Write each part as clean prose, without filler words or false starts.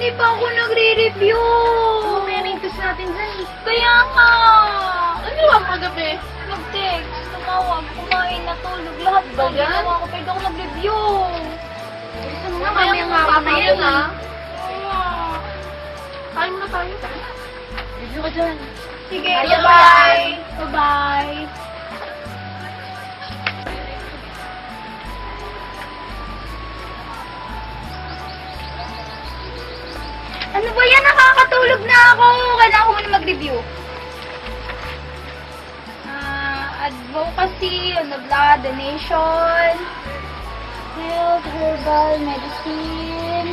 hindi pa ako nagre-review. May-reintus natin dyan eh. Kaya nga. Ano ba kagabi? Nag-text, tumawag, kumain, natulog, lahat Ba ba yan? ginawa ko, pero ako nag-review. Gusto mo nga, mamaya nga ako na yan ha. Ah. Kain mo na tayo. Review ka dyan. Sige, Ayan, bye-bye. Bye-bye. Ano ba yan? Nakakatulog na ako. Kailangan ko muna mag-review. Advocacy on the blood donation, health, herbal medicine,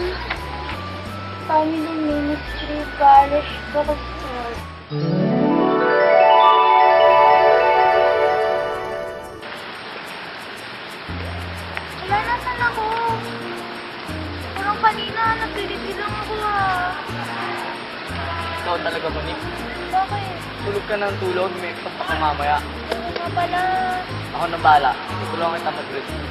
family ministry, parish, bookstore. Wala, nasan ako? Parang kanina, nagpiliti lang ako Ikaw talaga ba, Nick? Bakit? Tulog ka ng tulog, may pasok ka mamaya. Ano nga pala? Ako na bahala. Tutulungan kita mag-review.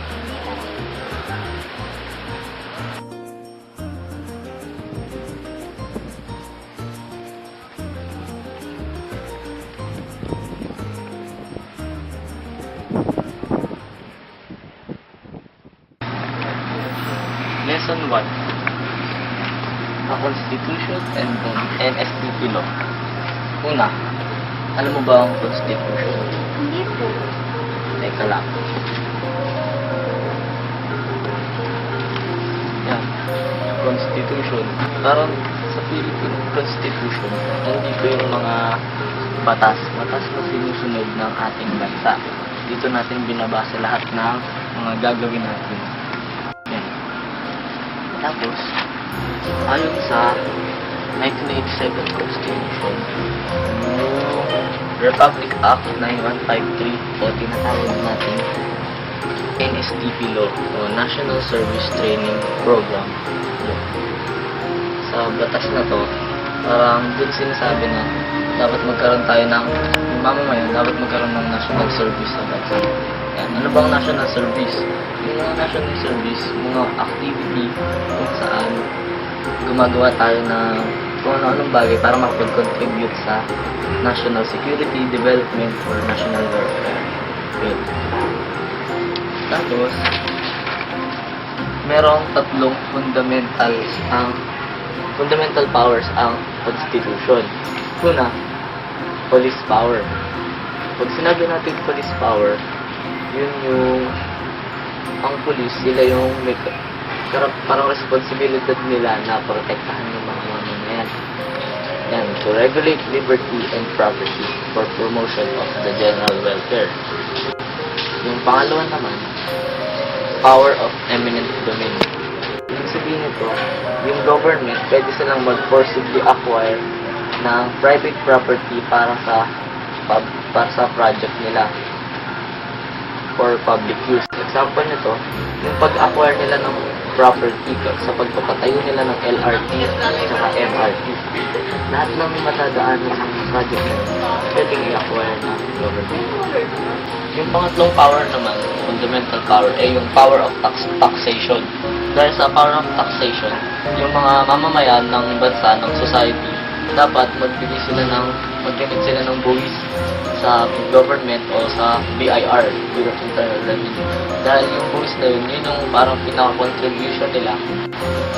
Lesson 1. A Constitution and NSTP Law. Una, alam mo ba ang Constitution? Hindi po. Teka lang. Yan. Constitution. Parang sa Philippine Constitution, nandito yung mga batas na sinusunod ng ating bansa. Dito natin binabasa lahat ng mga gagawin natin. Yan. Tapos, ayon sa 1987 Constitution, yung Republic Act 9153 o tinatawag natin NSTP Law o National Service Training Program. Sa batas na to, parang dun sinasabi na dapat magkaroon tayo ng mamamayan, dapat magkaroon ng national service sa bansa. Yan. Ano bang national service? Yung mga national service, mga activity kung saan gumagawa tayo ng kung ano-anong bagay para makapag-contribute sa national security, development, or national welfare. Yun. Tapos, merong tatlong fundamental powers ang Constitution. Una, police power. Pag sinabi natin police power, yun yung ang police, sila yung may parang responsibilidad nila na protektahan yung mga mamamayan. Yan, to regulate liberty and property for promotion of the general welfare. Yung pangalawa naman, power of eminent domain. Ibig sabihin nito, yung government, pwede silang mag-forcibly acquire ng private property para sa project nila for public use. Example nito, yung pag-acquire nila ng property sa pagpapatayo nila ng LRT at MRT. Lahat ng matadaan ng project na pwedeng i-acquire ng government. Yung pangatlong power naman, fundamental power, ay yung power of taxation. Dahil sa power of taxation, yung mga mamamayan ng bansa, ng society, dapat magbigay sila ng buwis sa government o sa BIR, Bureau of Internal Revenue. Dahil yung buwis na yun yung parang pinaka-contribution nila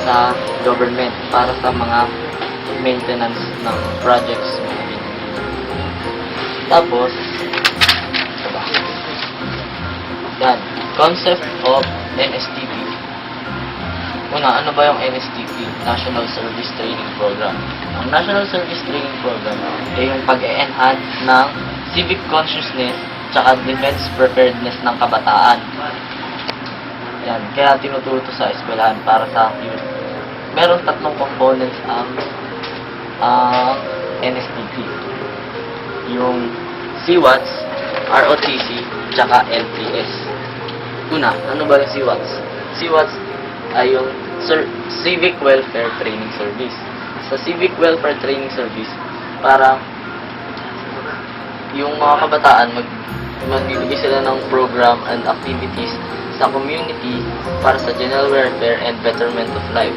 sa government para sa mga maintenance ng projects. Tapos, yan, concept of NSTP. Una, ano ba yung NSTP? National Service Training Program. Ang National Service Training Program ay yung pag-e-enhance ng civic consciousness tsaka defense preparedness ng kabataan. Yan, kaya tinuturo sa eskwelahan para sa youth. Meron tatlong components ang NSTP. Yung CWATS, ROTC, tsaka LTS. Una, ano ba yung CWATS? CWATS ay yung Civic Welfare Training Service. Sa Civic Welfare Training Service, para yung mga kabataan magbibigay sila ng program and activities sa community para sa general welfare and betterment of life.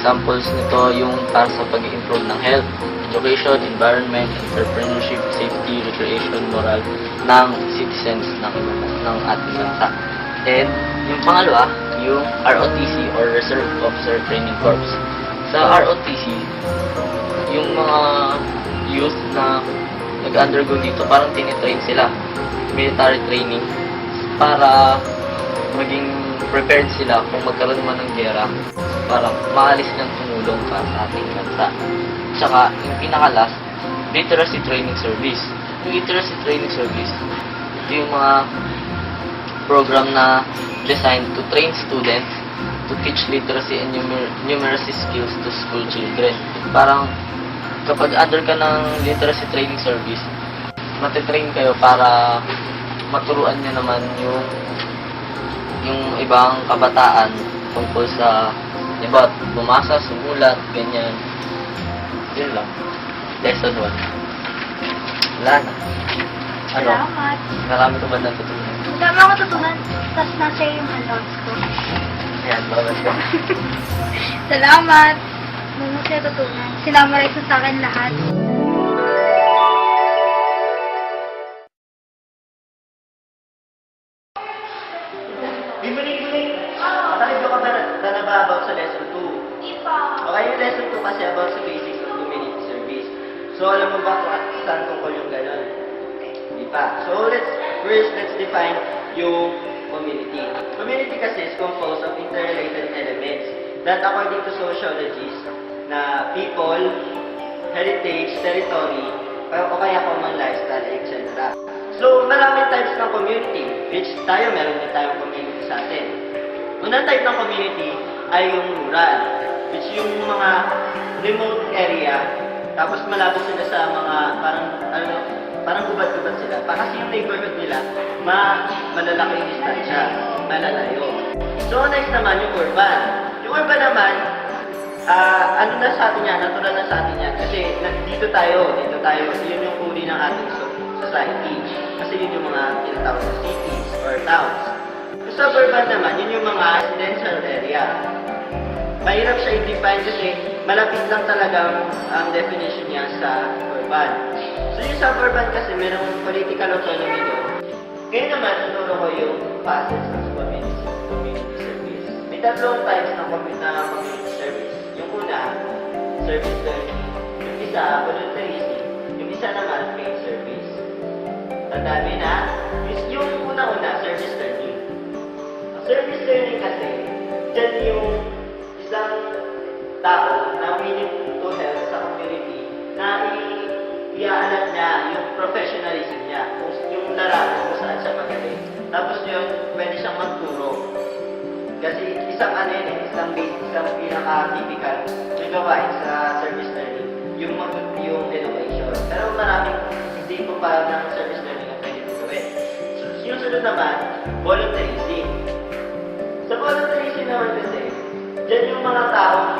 examples nito yung para sa pag-improve ng health, education, environment, entrepreneurship, safety, recreation, moral ng citizens ng ating bansa. And yung pangalawa, yung ROTC or Reserve Officer Training Corps. Sa ROTC, yung mga youth na nag-undergo dito, parang tinitrain sila, military training, para maging prepared sila kung magkaroon man ng gera, para maalis ng tumulong para sa ating bansa. Tsaka, yung pinaka-last, Literacy Training Service. Yung Literacy Training Service, ito yung mga program na designed to train students to teach literacy and numeracy skills to school children. Parang kapag under ka ng literacy training service, matitrain kayo para maturuan nyo naman yung ibang kabataan tungkol sa, diba, bumasa, sumulat, ganyan. Yun lang. Lesson 1. Wala na. Ano? Salamat. Marami ko ba natutunan? Dami ako tutunan. Tapos nasa yung handouts ko. Ayan, bawat ka. Salamat. Nung masaya tutunan. Sinamarize mo sa akin lahat. Bimuling-muling, nakalido ka ba na about sa lesson 2? Ipa. Okay, yung lesson 2 kasi about sa basics of community service. So, alam mo ba kung saan tungkol yung gano'n? Di pa. So, let's define yung community. Community kasi is composed of interrelated elements that according to sociologists na people, heritage, territory, o kaya common lifestyle, etc. So, maraming types ng community, which meron din tayong community sa atin. Unang type ng community ay yung rural, which yung mga remote area, tapos malapit sila sa mga parang gubat-gubat sila. Kasi yung neighborhood nila, malalaki yung distansya, malalayo. So, next naman yung urban. Yung urban naman, ano na sa atin yan, natural na sa atin yan. Kasi dito tayo, yun yung uri ng ating society. Kasi yun yung mga tinatawag na cities or towns. Yung suburban naman, yun yung mga residential area. Mahirap siya i-define kasi malapit lang talaga ang definition niya sa urban. So yung suburban kasi merong political autonomy doon. Ngayon naman, tuturo ko yung facets ng community service. May tatlong types ng community service. Yung una, service learning. Yung isa, volunteerism. Yung isa naman, paid service. Tandaan mo na, yung una-una, service learning. Ang service learning kasi, dyan yung isang tao na willing to help sa community na iaalat niya yung professionalism niya, yung larawan kung saan siya magaling. Tapos yun, pwede siyang magturo. Kasi isang isang pinaka-typical na gawain sa service learning, yung education. Pero maraming tipo pa ng service learning ang pwede gawin. So, yung sunod naman, volunteerism. Sa volunteerism naman kasi, dyan yung mga taong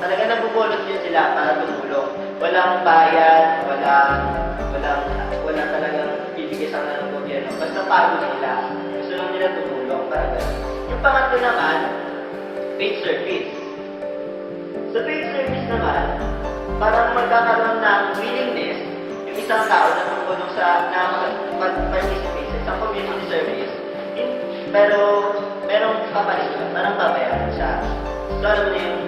talaga nag-volunteer sila para tumulong. Walang bayan, wala talagang bibigay sa kanila ng gobyerno. Basta pagod sila. Gusto lang nila tumulong para gano'n. Yung pangatlo naman, paid service. Sa paid service naman, parang magkakaroon ng willingness yung isang tao na tumulong na mag-participate sa isang community service. Pero merong kapalit, parang babayaran siya. So, alam mo na yung